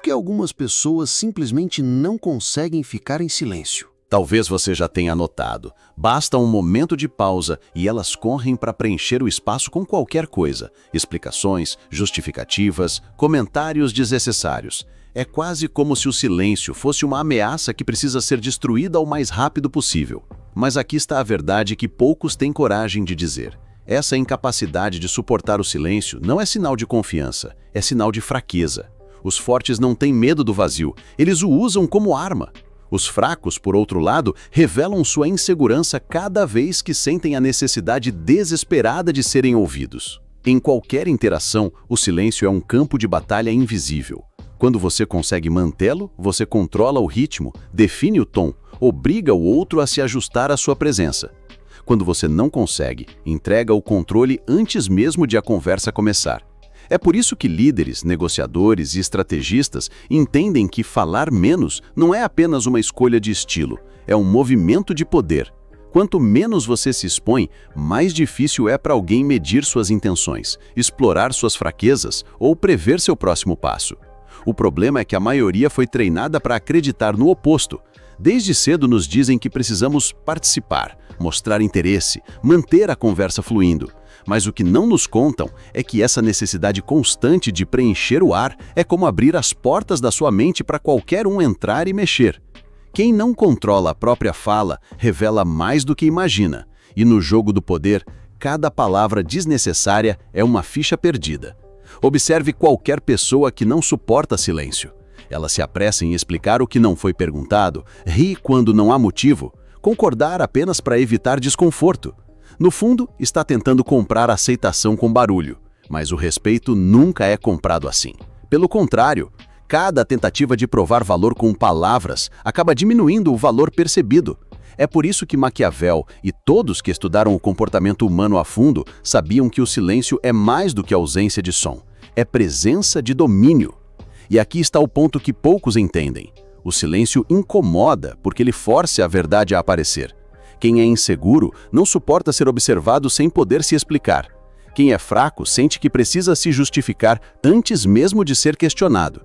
que algumas pessoas simplesmente não conseguem ficar em silêncio? Talvez você já tenha notado. Basta um momento de pausa e elas correm para preencher o espaço com qualquer coisa. Explicações, justificativas, comentários desnecessários. É quase como se o silêncio fosse uma ameaça que precisa ser destruída o mais rápido possível. Mas aqui está a verdade que poucos têm coragem de dizer. Essa incapacidade de suportar o silêncio não é sinal de confiança, é sinal de fraqueza. Os fortes não têm medo do vazio, eles o usam como arma. Os fracos, por outro lado, revelam sua insegurança cada vez que sentem a necessidade desesperada de serem ouvidos. Em qualquer interação, o silêncio é um campo de batalha invisível. Quando você consegue mantê-lo, você controla o ritmo, define o tom, obriga o outro a se ajustar à sua presença. Quando você não consegue, entrega o controle antes mesmo de a conversa começar. É por isso que líderes, negociadores e estrategistas entendem que falar menos não é apenas uma escolha de estilo, é um movimento de poder. Quanto menos você se expõe, mais difícil é para alguém medir suas intenções, explorar suas fraquezas ou prever seu próximo passo. O problema é que a maioria foi treinada para acreditar no oposto. Desde cedo nos dizem que precisamos participar, mostrar interesse, manter a conversa fluindo. Mas o que não nos contam é que essa necessidade constante de preencher o ar é como abrir as portas da sua mente para qualquer um entrar e mexer. Quem não controla a própria fala revela mais do que imagina, e no jogo do poder, cada palavra desnecessária é uma ficha perdida. Observe qualquer pessoa que não suporta silêncio. Ela se apressa em explicar o que não foi perguntado, ri quando não há motivo, concordar apenas para evitar desconforto. No fundo, está tentando comprar aceitação com barulho, mas o respeito nunca é comprado assim. Pelo contrário, cada tentativa de provar valor com palavras acaba diminuindo o valor percebido. É por isso que Maquiavel e todos que estudaram o comportamento humano a fundo sabiam que o silêncio é mais do que ausência de som, é presença de domínio. E aqui está o ponto que poucos entendem. O silêncio incomoda porque ele força a verdade a aparecer. Quem é inseguro não suporta ser observado sem poder se explicar. Quem é fraco sente que precisa se justificar antes mesmo de ser questionado.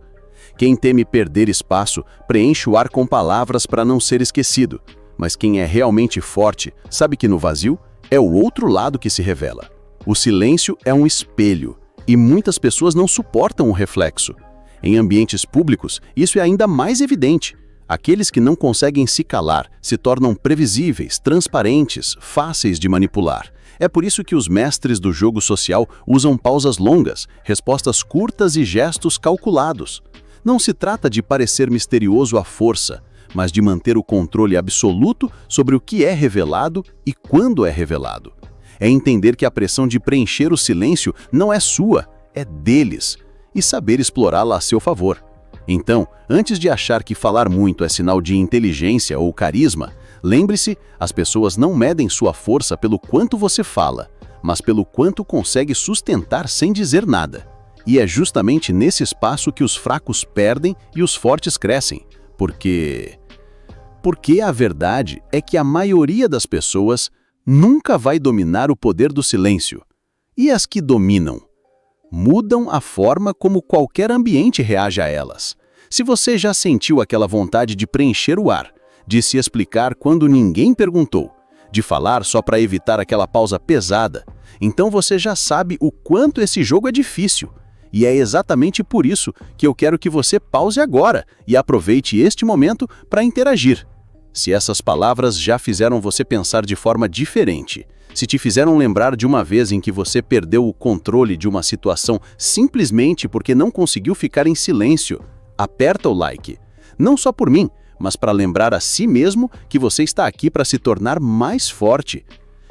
Quem teme perder espaço preenche o ar com palavras para não ser esquecido. Mas quem é realmente forte sabe que no vazio é o outro lado que se revela. O silêncio é um espelho e muitas pessoas não suportam o reflexo. Em ambientes públicos, isso é ainda mais evidente. Aqueles que não conseguem se calar se tornam previsíveis, transparentes, fáceis de manipular. É por isso que os mestres do jogo social usam pausas longas, respostas curtas e gestos calculados. Não se trata de parecer misterioso à força, mas de manter o controle absoluto sobre o que é revelado e quando é revelado. É entender que a pressão de preencher o silêncio não é sua, é deles, e saber explorá-la a seu favor. Então, antes de achar que falar muito é sinal de inteligência ou carisma, lembre-se, as pessoas não medem sua força pelo quanto você fala, mas pelo quanto consegue sustentar sem dizer nada. E é justamente nesse espaço que os fracos perdem e os fortes crescem. Porque a verdade é que a maioria das pessoas nunca vai dominar o poder do silêncio. E as que dominam mudam a forma como qualquer ambiente reage a elas. Se você já sentiu aquela vontade de preencher o ar, de se explicar quando ninguém perguntou, de falar só para evitar aquela pausa pesada, então você já sabe o quanto esse jogo é difícil. E é exatamente por isso que eu quero que você pause agora e aproveite este momento para interagir. Se essas palavras já fizeram você pensar de forma diferente, se te fizeram lembrar de uma vez em que você perdeu o controle de uma situação simplesmente porque não conseguiu ficar em silêncio, aperta o like. Não só por mim, mas para lembrar a si mesmo que você está aqui para se tornar mais forte.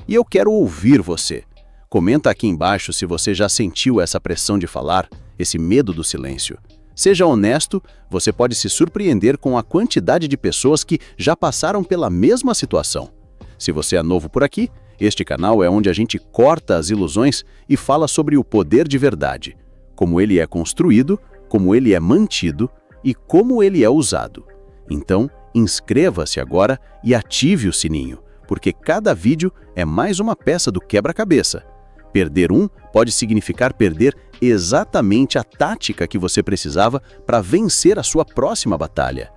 E eu quero ouvir você. Comenta aqui embaixo se você já sentiu essa pressão de falar, esse medo do silêncio. Seja honesto, você pode se surpreender com a quantidade de pessoas que já passaram pela mesma situação. Se você é novo por aqui, este canal é onde a gente corta as ilusões e fala sobre o poder de verdade, como ele é construído, como ele é mantido e como ele é usado. Então, inscreva-se agora e ative o sininho, porque cada vídeo é mais uma peça do quebra-cabeça. Perder um pode significar perder exatamente a tática que você precisava para vencer a sua próxima batalha.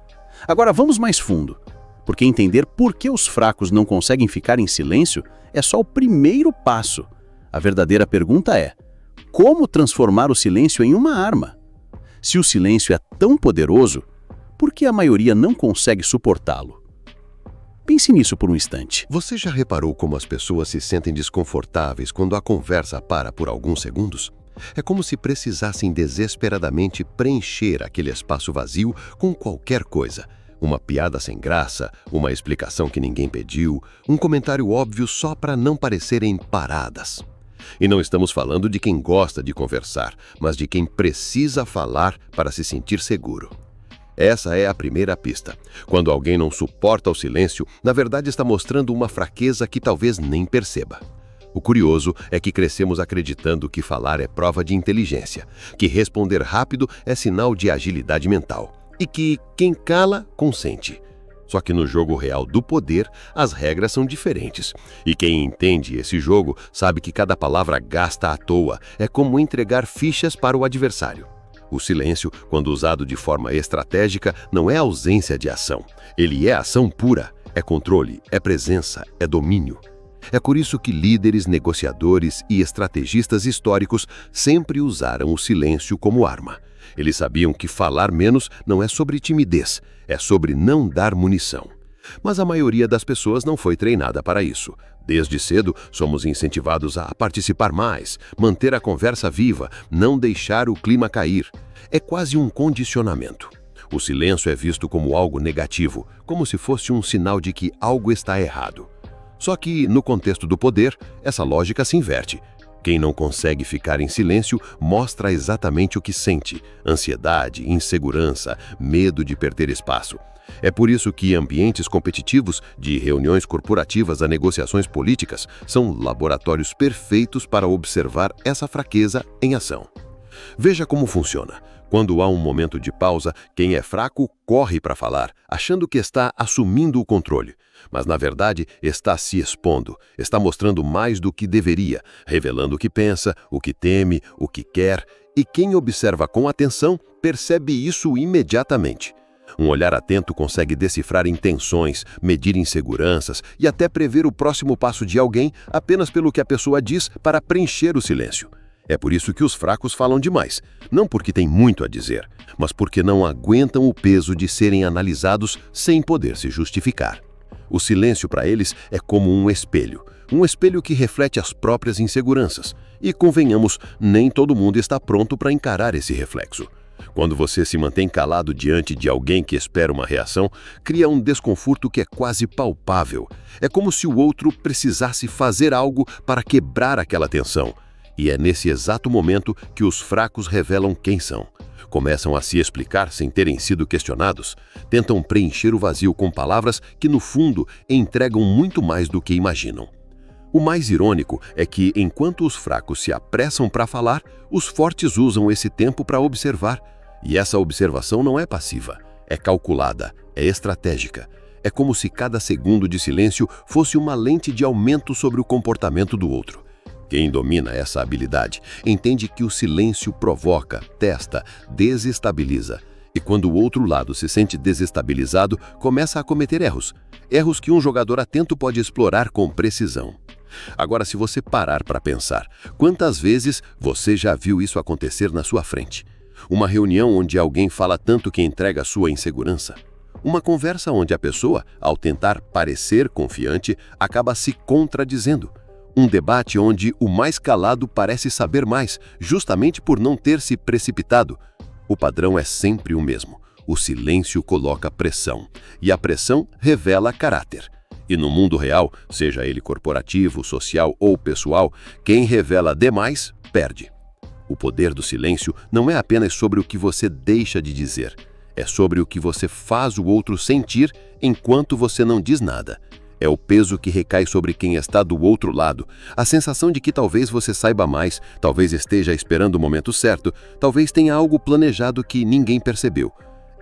Agora vamos mais fundo, porque entender por que os fracos não conseguem ficar em silêncio é só o primeiro passo. A verdadeira pergunta é: como transformar o silêncio em uma arma? Se o silêncio é tão poderoso, por que a maioria não consegue suportá-lo? Pense nisso por um instante. Você já reparou como as pessoas se sentem desconfortáveis quando a conversa para por alguns segundos? É como se precisassem desesperadamente preencher aquele espaço vazio com qualquer coisa. Uma piada sem graça, uma explicação que ninguém pediu, um comentário óbvio só para não parecerem paradas. E não estamos falando de quem gosta de conversar, mas de quem precisa falar para se sentir seguro. Essa é a primeira pista. Quando alguém não suporta o silêncio, na verdade está mostrando uma fraqueza que talvez nem perceba. O curioso é que crescemos acreditando que falar é prova de inteligência, que responder rápido é sinal de agilidade mental e que quem cala, consente. Só que no jogo real do poder, as regras são diferentes. E quem entende esse jogo sabe que cada palavra gasta à toa é como entregar fichas para o adversário. O silêncio, quando usado de forma estratégica, não é ausência de ação. Ele é ação pura, é controle, é presença, é domínio. É por isso que líderes, negociadores e estrategistas históricos sempre usaram o silêncio como arma. Eles sabiam que falar menos não é sobre timidez, é sobre não dar munição. Mas a maioria das pessoas não foi treinada para isso. Desde cedo, somos incentivados a participar mais, manter a conversa viva, não deixar o clima cair. É quase um condicionamento. O silêncio é visto como algo negativo, como se fosse um sinal de que algo está errado. Só que, no contexto do poder, essa lógica se inverte. Quem não consegue ficar em silêncio mostra exatamente o que sente: ansiedade, insegurança, medo de perder espaço. É por isso que ambientes competitivos, de reuniões corporativas a negociações políticas, são laboratórios perfeitos para observar essa fraqueza em ação. Veja como funciona. Quando há um momento de pausa, quem é fraco corre para falar, achando que está assumindo o controle. Mas, na verdade, está se expondo, está mostrando mais do que deveria, revelando o que pensa, o que teme, o que quer, e quem observa com atenção percebe isso imediatamente. Um olhar atento consegue decifrar intenções, medir inseguranças e até prever o próximo passo de alguém apenas pelo que a pessoa diz para preencher o silêncio. É por isso que os fracos falam demais, não porque têm muito a dizer, mas porque não aguentam o peso de serem analisados sem poder se justificar. O silêncio para eles é como um espelho que reflete as próprias inseguranças. E, convenhamos, nem todo mundo está pronto para encarar esse reflexo. Quando você se mantém calado diante de alguém que espera uma reação, cria um desconforto que é quase palpável. É como se o outro precisasse fazer algo para quebrar aquela tensão. E é nesse exato momento que os fracos revelam quem são. Começam a se explicar sem terem sido questionados. Tentam preencher o vazio com palavras que, no fundo, entregam muito mais do que imaginam. O mais irônico é que, enquanto os fracos se apressam para falar, os fortes usam esse tempo para observar. E essa observação não é passiva, é calculada, é estratégica. É como se cada segundo de silêncio fosse uma lente de aumento sobre o comportamento do outro. Quem domina essa habilidade entende que o silêncio provoca, testa, desestabiliza. E quando o outro lado se sente desestabilizado, começa a cometer erros. Erros que um jogador atento pode explorar com precisão. Agora, se você parar para pensar, quantas vezes você já viu isso acontecer na sua frente? Uma reunião onde alguém fala tanto que entrega a sua insegurança? Uma conversa onde a pessoa, ao tentar parecer confiante, acaba se contradizendo? Um debate onde o mais calado parece saber mais, justamente por não ter se precipitado? O padrão é sempre o mesmo. O silêncio coloca pressão, e a pressão revela caráter. E no mundo real, seja ele corporativo, social ou pessoal, quem revela demais, perde. O poder do silêncio não é apenas sobre o que você deixa de dizer, é sobre o que você faz o outro sentir enquanto você não diz nada. É o peso que recai sobre quem está do outro lado, a sensação de que talvez você saiba mais, talvez esteja esperando o momento certo, talvez tenha algo planejado que ninguém percebeu.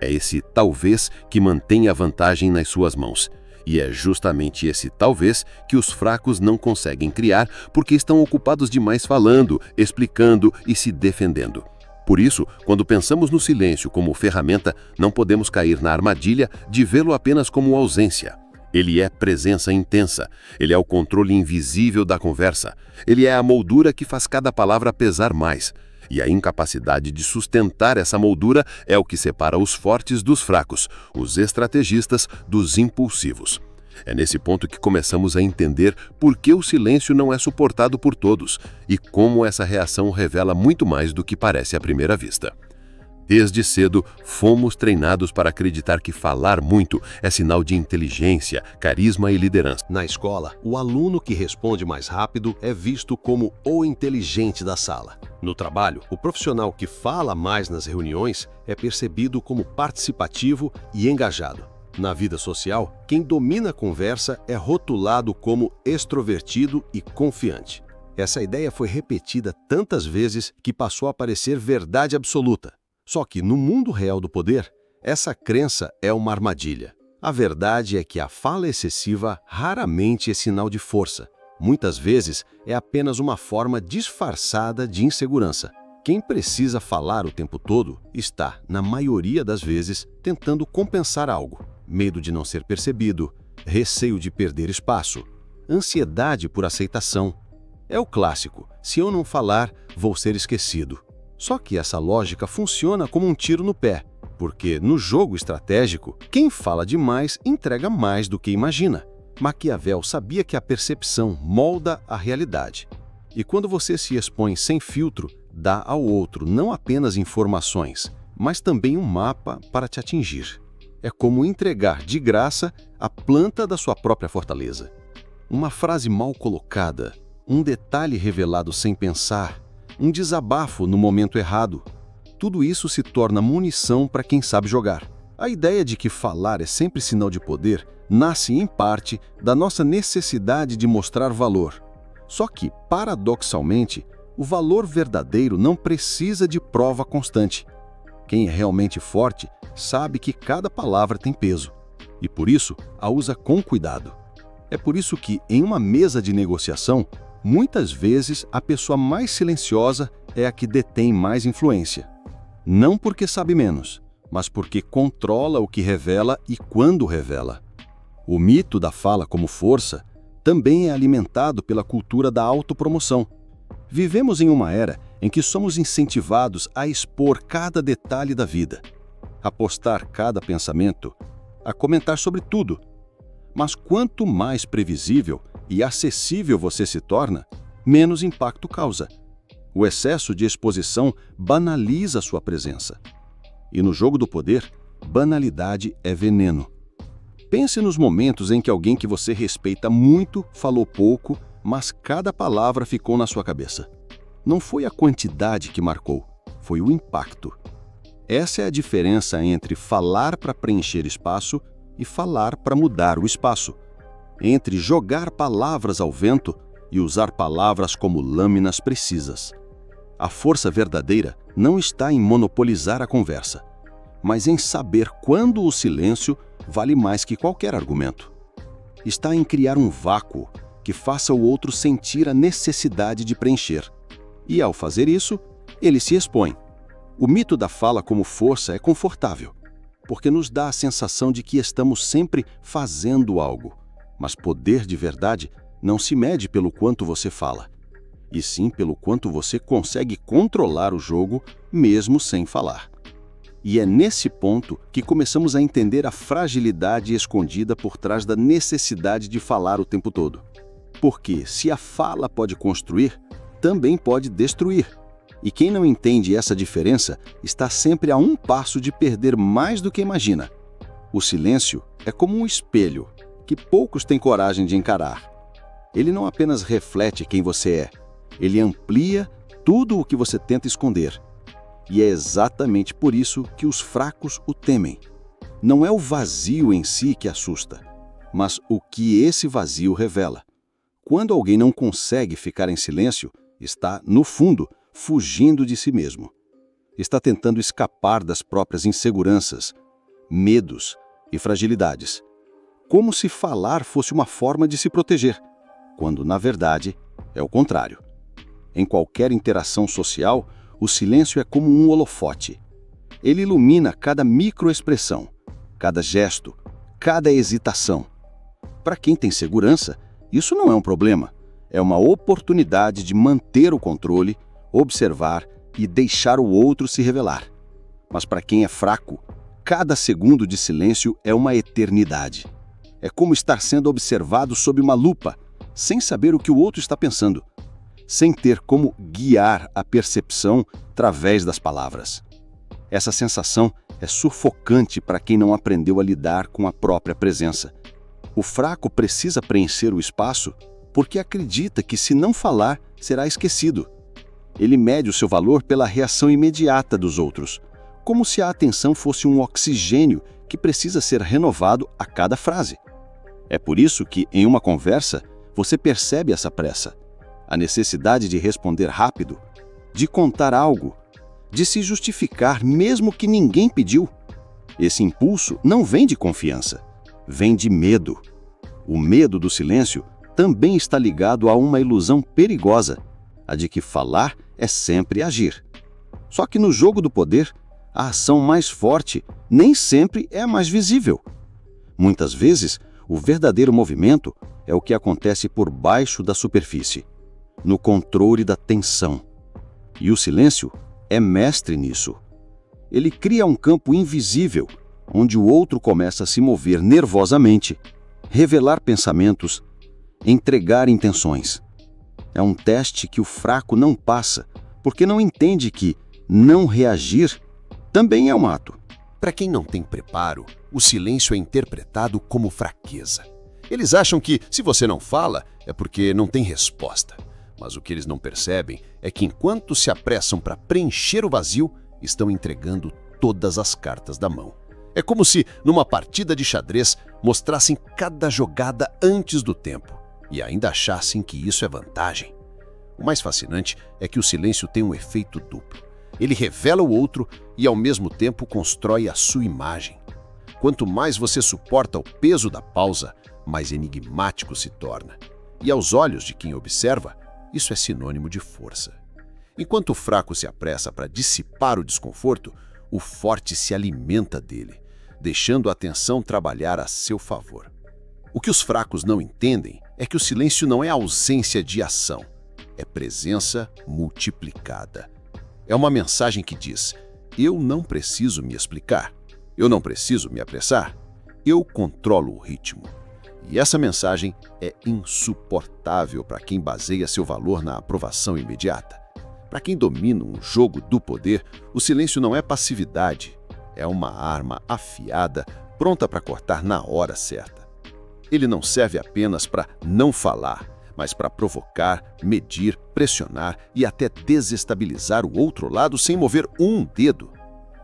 É esse talvez que mantém a vantagem nas suas mãos. E é justamente esse talvez que os fracos não conseguem criar porque estão ocupados demais falando, explicando e se defendendo. Por isso, quando pensamos no silêncio como ferramenta, não podemos cair na armadilha de vê-lo apenas como ausência. Ele é presença intensa, ele é o controle invisível da conversa, ele é a moldura que faz cada palavra pesar mais. E a incapacidade de sustentar essa moldura é o que separa os fortes dos fracos, os estrategistas dos impulsivos. É nesse ponto que começamos a entender por que o silêncio não é suportado por todos e como essa reação revela muito mais do que parece à primeira vista. Desde cedo, fomos treinados para acreditar que falar muito é sinal de inteligência, carisma e liderança. Na escola, o aluno que responde mais rápido é visto como o inteligente da sala. No trabalho, o profissional que fala mais nas reuniões é percebido como participativo e engajado. Na vida social, quem domina a conversa é rotulado como extrovertido e confiante. Essa ideia foi repetida tantas vezes que passou a parecer verdade absoluta. Só que no mundo real do poder, essa crença é uma armadilha. A verdade é que a fala excessiva raramente é sinal de força. Muitas vezes é apenas uma forma disfarçada de insegurança. Quem precisa falar o tempo todo está, na maioria das vezes, tentando compensar algo. Medo de não ser percebido, receio de perder espaço, ansiedade por aceitação. É o clássico: se eu não falar, vou ser esquecido. Só que essa lógica funciona como um tiro no pé, porque no jogo estratégico, quem fala demais entrega mais do que imagina. Maquiavel sabia que a percepção molda a realidade. E quando você se expõe sem filtro, dá ao outro não apenas informações, mas também um mapa para te atingir. É como entregar de graça a planta da sua própria fortaleza. Uma frase mal colocada, um detalhe revelado sem pensar, um desabafo no momento errado. Tudo isso se torna munição para quem sabe jogar. A ideia de que falar é sempre sinal de poder nasce, em parte, da nossa necessidade de mostrar valor. Só que, paradoxalmente, o valor verdadeiro não precisa de prova constante. Quem é realmente forte sabe que cada palavra tem peso, e por isso a usa com cuidado. É por isso que, em uma mesa de negociação, muitas vezes a pessoa mais silenciosa é a que detém mais influência. Não porque sabe menos, mas porque controla o que revela e quando revela. O mito da fala como força também é alimentado pela cultura da autopromoção. Vivemos em uma era em que somos incentivados a expor cada detalhe da vida, a postar cada pensamento, a comentar sobre tudo. Mas quanto mais previsível e acessível você se torna, menos impacto causa. O excesso de exposição banaliza sua presença. E no jogo do poder, banalidade é veneno. Pense nos momentos em que alguém que você respeita muito falou pouco, mas cada palavra ficou na sua cabeça. Não foi a quantidade que marcou, foi o impacto. Essa é a diferença entre falar para preencher espaço e falar para mudar o espaço. Entre jogar palavras ao vento e usar palavras como lâminas precisas. A força verdadeira não está em monopolizar a conversa, mas em saber quando o silêncio vale mais que qualquer argumento. Está em criar um vácuo que faça o outro sentir a necessidade de preencher. E ao fazer isso, ele se expõe. O mito da fala como força é confortável, porque nos dá a sensação de que estamos sempre fazendo algo. Mas poder de verdade não se mede pelo quanto você fala, e sim pelo quanto você consegue controlar o jogo mesmo sem falar. E é nesse ponto que começamos a entender a fragilidade escondida por trás da necessidade de falar o tempo todo. Porque se a fala pode construir, também pode destruir. E quem não entende essa diferença está sempre a um passo de perder mais do que imagina. O silêncio é como um espelho que poucos têm coragem de encarar. Ele não apenas reflete quem você é, ele amplia tudo o que você tenta esconder. E é exatamente por isso que os fracos o temem. Não é o vazio em si que assusta, mas o que esse vazio revela. Quando alguém não consegue ficar em silêncio, está, no fundo, fugindo de si mesmo. Está tentando escapar das próprias inseguranças, medos e fragilidades. como se falar fosse uma forma de se proteger, quando, na verdade, é o contrário. Em qualquer interação social, o silêncio é como um holofote. Ele ilumina cada microexpressão, cada gesto, cada hesitação. Para quem tem segurança, isso não é um problema. É uma oportunidade de manter o controle, observar e deixar o outro se revelar. Mas para quem é fraco, cada segundo de silêncio é uma eternidade. É como estar sendo observado sob uma lupa, sem saber o que o outro está pensando, sem ter como guiar a percepção através das palavras. Essa sensação é sufocante para quem não aprendeu a lidar com a própria presença. O fraco precisa preencher o espaço porque acredita que, se não falar, será esquecido. Ele mede o seu valor pela reação imediata dos outros, como se a atenção fosse um oxigênio que precisa ser renovado a cada frase. É por isso que, em uma conversa, você percebe essa pressa, a necessidade de responder rápido, de contar algo, de se justificar mesmo que ninguém pediu. Esse impulso não vem de confiança, vem de medo. O medo do silêncio também está ligado a uma ilusão perigosa, a de que falar é sempre agir. Só que no jogo do poder, a ação mais forte nem sempre é a mais visível. Muitas vezes, o verdadeiro movimento é o que acontece por baixo da superfície, no controle da tensão. E o silêncio é mestre nisso. Ele cria um campo invisível, onde o outro começa a se mover nervosamente, revelar pensamentos, entregar intenções. É um teste que o fraco não passa, porque não entende que não reagir também é um ato. Para quem não tem preparo, o silêncio é interpretado como fraqueza. Eles acham que, se você não fala, é porque não tem resposta. Mas o que eles não percebem é que, enquanto se apressam para preencher o vazio, estão entregando todas as cartas da mão. É como se, numa partida de xadrez, mostrassem cada jogada antes do tempo e ainda achassem que isso é vantagem. O mais fascinante é que o silêncio tem um efeito duplo. Ele revela o outro e, ao mesmo tempo, constrói a sua imagem. Quanto mais você suporta o peso da pausa, mais enigmático se torna. E aos olhos de quem observa, isso é sinônimo de força. Enquanto o fraco se apressa para dissipar o desconforto, o forte se alimenta dele, deixando a atenção trabalhar a seu favor. O que os fracos não entendem é que o silêncio não é ausência de ação, é presença multiplicada. É uma mensagem que diz: eu não preciso me explicar, eu não preciso me apressar, eu controlo o ritmo. E essa mensagem é insuportável para quem baseia seu valor na aprovação imediata. Para quem domina um jogo do poder, o silêncio não é passividade, é uma arma afiada, pronta para cortar na hora certa. Ele não serve apenas para não falar, mas para provocar, medir, pressionar e até desestabilizar o outro lado sem mover um dedo.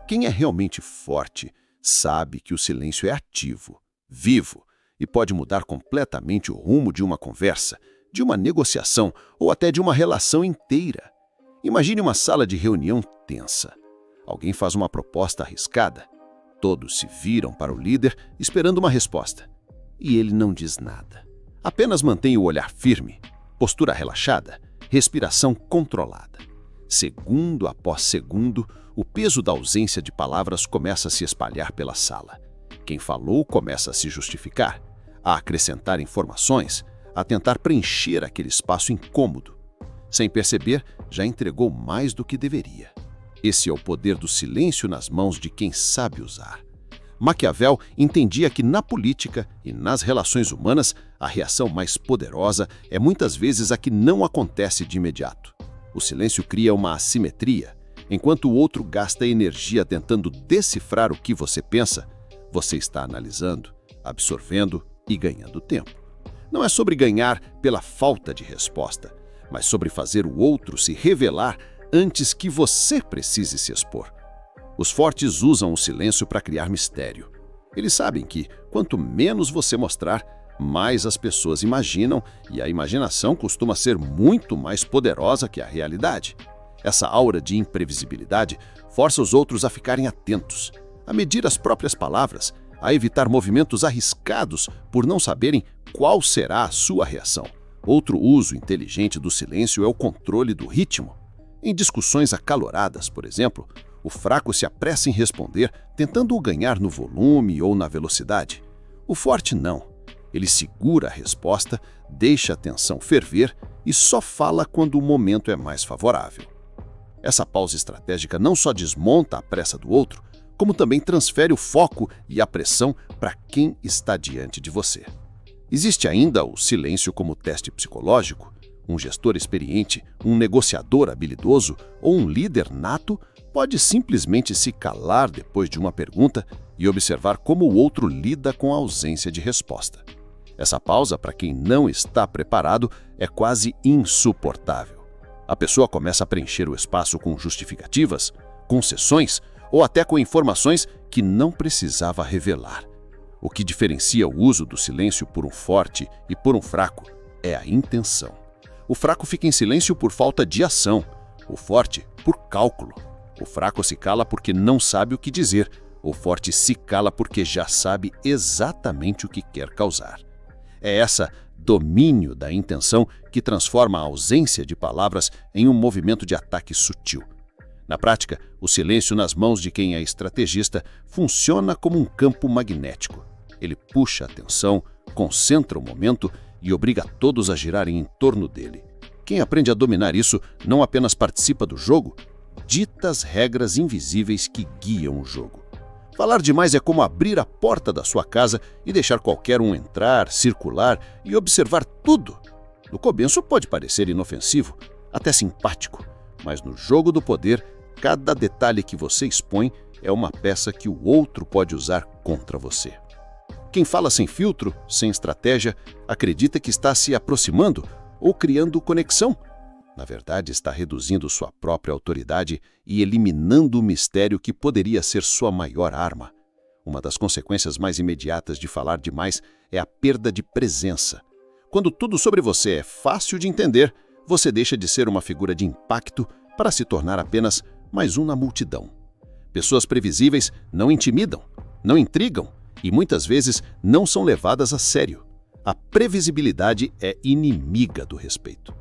Quem é realmente forte sabe que o silêncio é ativo, vivo, e pode mudar completamente o rumo de uma conversa, de uma negociação ou até de uma relação inteira. Imagine uma sala de reunião tensa. Alguém faz uma proposta arriscada. Todos se viram para o líder esperando uma resposta. E ele não diz nada. Apenas mantém o olhar firme, postura relaxada, respiração controlada. Segundo após segundo, o peso da ausência de palavras começa a se espalhar pela sala. Quem falou começa a se justificar, a acrescentar informações, a tentar preencher aquele espaço incômodo. Sem perceber, já entregou mais do que deveria. Esse é o poder do silêncio nas mãos de quem sabe usar. Maquiavel entendia que na política e nas relações humanas, a reação mais poderosa é muitas vezes a que não acontece de imediato. O silêncio cria uma assimetria. Enquanto o outro gasta energia tentando decifrar o que você pensa, você está analisando, absorvendo e ganhando tempo. Não é sobre ganhar pela falta de resposta, mas sobre fazer o outro se revelar antes que você precise se expor. Os fortes usam o silêncio para criar mistério. Eles sabem que, quanto menos você mostrar, mais as pessoas imaginam, e a imaginação costuma ser muito mais poderosa que a realidade. Essa aura de imprevisibilidade força os outros a ficarem atentos, a medir as próprias palavras, a evitar movimentos arriscados por não saberem qual será a sua reação. Outro uso inteligente do silêncio é o controle do ritmo. Em discussões acaloradas, por exemplo, o fraco se apressa em responder, tentando ganhar no volume ou na velocidade. O forte não. Ele segura a resposta, deixa a tensão ferver e só fala quando o momento é mais favorável. Essa pausa estratégica não só desmonta a pressa do outro, como também transfere o foco e a pressão para quem está diante de você. Existe ainda o silêncio como teste psicológico. Um gestor experiente, um negociador habilidoso ou um líder nato pode simplesmente se calar depois de uma pergunta e observar como o outro lida com a ausência de resposta. Essa pausa, para quem não está preparado, é quase insuportável. A pessoa começa a preencher o espaço com justificativas, concessões ou até com informações que não precisava revelar. O que diferencia o uso do silêncio por um forte e por um fraco é a intenção. O fraco fica em silêncio por falta de ação, o forte por cálculo. O fraco se cala porque não sabe o que dizer, o forte se cala porque já sabe exatamente o que quer causar. É essa domínio da intenção que transforma a ausência de palavras em um movimento de ataque sutil. Na prática, o silêncio nas mãos de quem é estrategista funciona como um campo magnético. Ele puxa a atenção, concentra o momento e obriga todos a girarem em torno dele. Quem aprende a dominar isso não apenas participa do jogo, dita as regras invisíveis que guiam o jogo. Falar demais é como abrir a porta da sua casa e deixar qualquer um entrar, circular e observar tudo. No começo pode parecer inofensivo, até simpático, mas no jogo do poder, cada detalhe que você expõe é uma peça que o outro pode usar contra você. Quem fala sem filtro, sem estratégia, acredita que está se aproximando ou criando conexão. Na verdade, está reduzindo sua própria autoridade e eliminando o mistério que poderia ser sua maior arma. Uma das consequências mais imediatas de falar demais é a perda de presença. Quando tudo sobre você é fácil de entender, você deixa de ser uma figura de impacto para se tornar apenas mais um na multidão. Pessoas previsíveis não intimidam, não intrigam e muitas vezes não são levadas a sério. A previsibilidade é inimiga do respeito.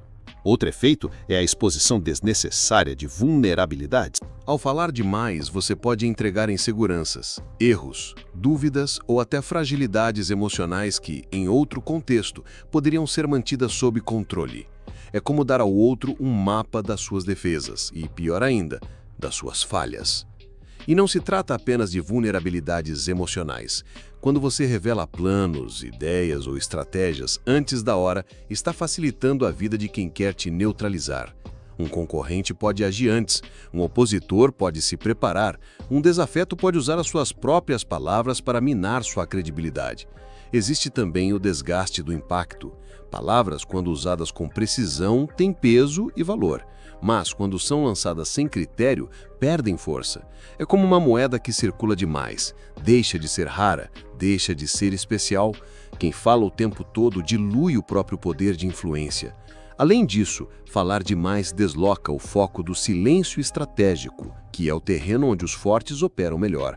Outro efeito é a exposição desnecessária de vulnerabilidades. Ao falar demais, você pode entregar inseguranças, erros, dúvidas ou até fragilidades emocionais que, em outro contexto, poderiam ser mantidas sob controle. É como dar ao outro um mapa das suas defesas e, pior ainda, das suas falhas. E não se trata apenas de vulnerabilidades emocionais. Quando você revela planos, ideias ou estratégias antes da hora, está facilitando a vida de quem quer te neutralizar. Um concorrente pode agir antes, um opositor pode se preparar, um desafeto pode usar as suas próprias palavras para minar sua credibilidade. Existe também o desgaste do impacto. Palavras, quando usadas com precisão, têm peso e valor. Mas, quando são lançadas sem critério, perdem força. É como uma moeda que circula demais. Deixa de ser rara, deixa de ser especial. Quem fala o tempo todo dilui o próprio poder de influência. Além disso, falar demais desloca o foco do silêncio estratégico, que é o terreno onde os fortes operam melhor.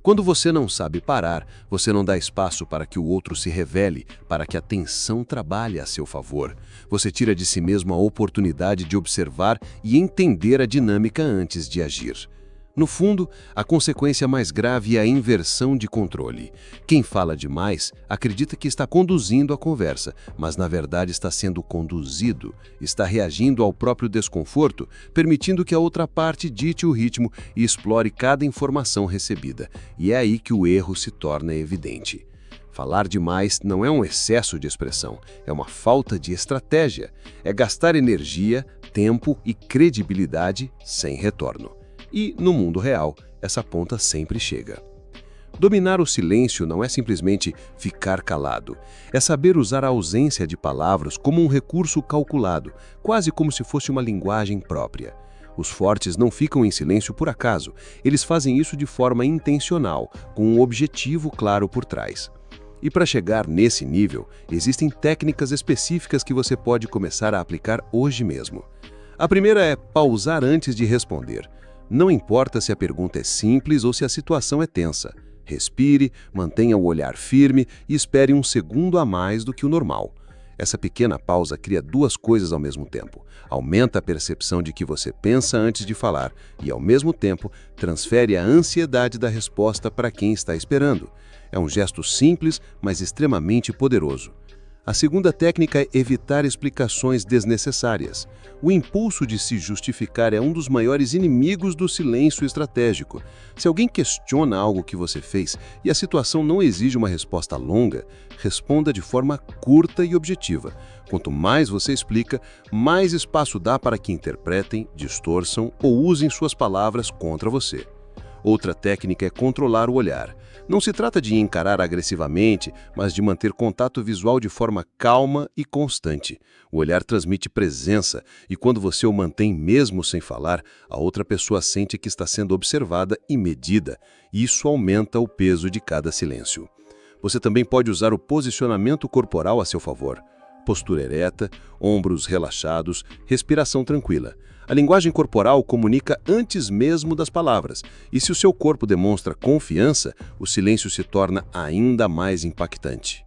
Quando você não sabe parar, você não dá espaço para que o outro se revele, para que a tensão trabalhe a seu favor. Você tira de si mesmo a oportunidade de observar e entender a dinâmica antes de agir. No fundo, a consequência mais grave é a inversão de controle. Quem fala demais acredita que está conduzindo a conversa, mas na verdade está sendo conduzido, está reagindo ao próprio desconforto, permitindo que a outra parte dite o ritmo e explore cada informação recebida. E é aí que o erro se torna evidente. Falar demais não é um excesso de expressão, é uma falta de estratégia. É gastar energia, tempo e credibilidade sem retorno. E, no mundo real, essa ponta sempre chega. Dominar o silêncio não é simplesmente ficar calado. É saber usar a ausência de palavras como um recurso calculado, quase como se fosse uma linguagem própria. Os fortes não ficam em silêncio por acaso. Eles fazem isso de forma intencional, com um objetivo claro por trás. E para chegar nesse nível, existem técnicas específicas que você pode começar a aplicar hoje mesmo. A primeira é pausar antes de responder. Não importa se a pergunta é simples ou se a situação é tensa. Respire, mantenha o olhar firme e espere um segundo a mais do que o normal. Essa pequena pausa cria duas coisas ao mesmo tempo. Aumenta a percepção de que você pensa antes de falar e, ao mesmo tempo, transfere a ansiedade da resposta para quem está esperando. É um gesto simples, mas extremamente poderoso. A segunda técnica é evitar explicações desnecessárias. O impulso de se justificar é um dos maiores inimigos do silêncio estratégico. Se alguém questiona algo que você fez e a situação não exige uma resposta longa, responda de forma curta e objetiva. Quanto mais você explica, mais espaço dá para que interpretem, distorçam ou usem suas palavras contra você. Outra técnica é controlar o olhar. Não se trata de encarar agressivamente, mas de manter contato visual de forma calma e constante. O olhar transmite presença e quando você o mantém mesmo sem falar, a outra pessoa sente que está sendo observada e medida. Isso aumenta o peso de cada silêncio. Você também pode usar o posicionamento corporal a seu favor. Postura ereta, ombros relaxados, respiração tranquila. A linguagem corporal comunica antes mesmo das palavras, e se o seu corpo demonstra confiança, o silêncio se torna ainda mais impactante.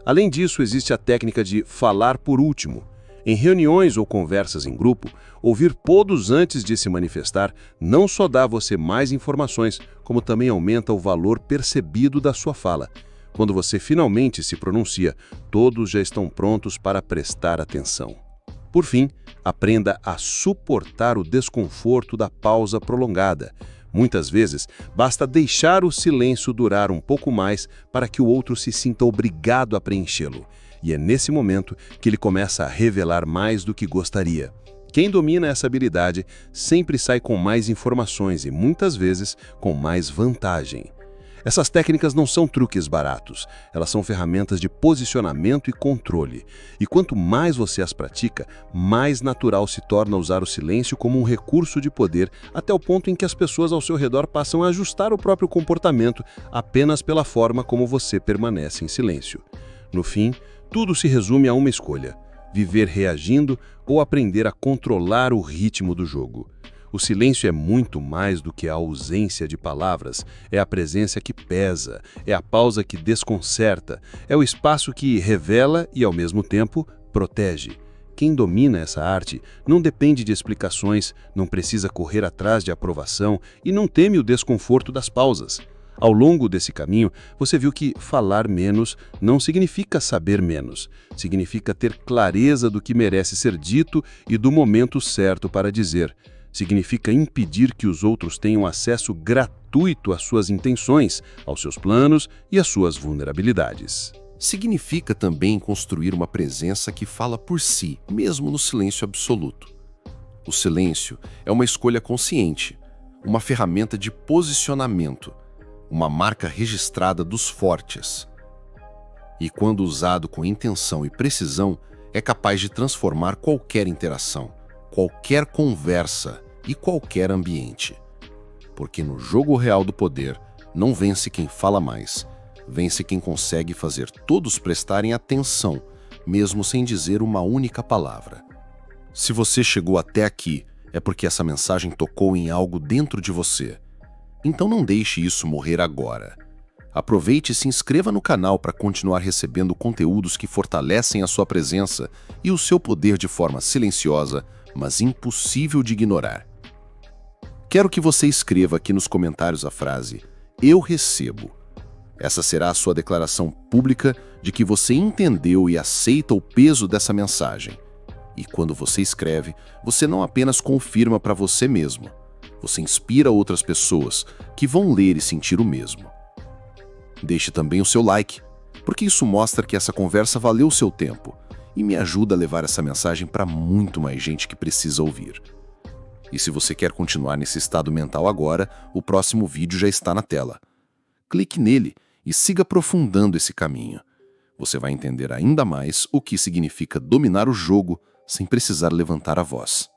Além disso, existe a técnica de falar por último. Em reuniões ou conversas em grupo, ouvir todos antes de se manifestar não só dá a você mais informações, como também aumenta o valor percebido da sua fala. Quando você finalmente se pronuncia, todos já estão prontos para prestar atenção. Por fim, aprenda a suportar o desconforto da pausa prolongada. Muitas vezes, basta deixar o silêncio durar um pouco mais para que o outro se sinta obrigado a preenchê-lo. E é nesse momento que ele começa a revelar mais do que gostaria. Quem domina essa habilidade sempre sai com mais informações e, muitas vezes, com mais vantagem. Essas técnicas não são truques baratos, elas são ferramentas de posicionamento e controle. E quanto mais você as pratica, mais natural se torna usar o silêncio como um recurso de poder, até o ponto em que as pessoas ao seu redor passam a ajustar o próprio comportamento apenas pela forma como você permanece em silêncio. No fim, tudo se resume a uma escolha: viver reagindo ou aprender a controlar o ritmo do jogo. O silêncio é muito mais do que a ausência de palavras, é a presença que pesa, é a pausa que desconcerta, é o espaço que revela e, ao mesmo tempo, protege. Quem domina essa arte não depende de explicações, não precisa correr atrás de aprovação e não teme o desconforto das pausas. Ao longo desse caminho, você viu que falar menos não significa saber menos, significa ter clareza do que merece ser dito e do momento certo para dizer. Significa impedir que os outros tenham acesso gratuito às suas intenções, aos seus planos e às suas vulnerabilidades. Significa também construir uma presença que fala por si, mesmo no silêncio absoluto. O silêncio é uma escolha consciente, uma ferramenta de posicionamento, uma marca registrada dos fortes. E quando usado com intenção e precisão, é capaz de transformar qualquer interação, qualquer conversa e qualquer ambiente. Porque no jogo real do poder, não vence quem fala mais, vence quem consegue fazer todos prestarem atenção, mesmo sem dizer uma única palavra. Se você chegou até aqui, é porque essa mensagem tocou em algo dentro de você. Então não deixe isso morrer agora. Aproveite e se inscreva no canal para continuar recebendo conteúdos que fortalecem a sua presença e o seu poder de forma silenciosa, mas impossível de ignorar. Quero que você escreva aqui nos comentários a frase "Eu recebo". Essa será a sua declaração pública de que você entendeu e aceita o peso dessa mensagem. E quando você escreve, você não apenas confirma para você mesmo, você inspira outras pessoas que vão ler e sentir o mesmo. Deixe também o seu like, porque isso mostra que essa conversa valeu o seu tempo e me ajuda a levar essa mensagem para muito mais gente que precisa ouvir. E se você quer continuar nesse estado mental agora, o próximo vídeo já está na tela. Clique nele e siga aprofundando esse caminho. Você vai entender ainda mais o que significa dominar o jogo sem precisar levantar a voz.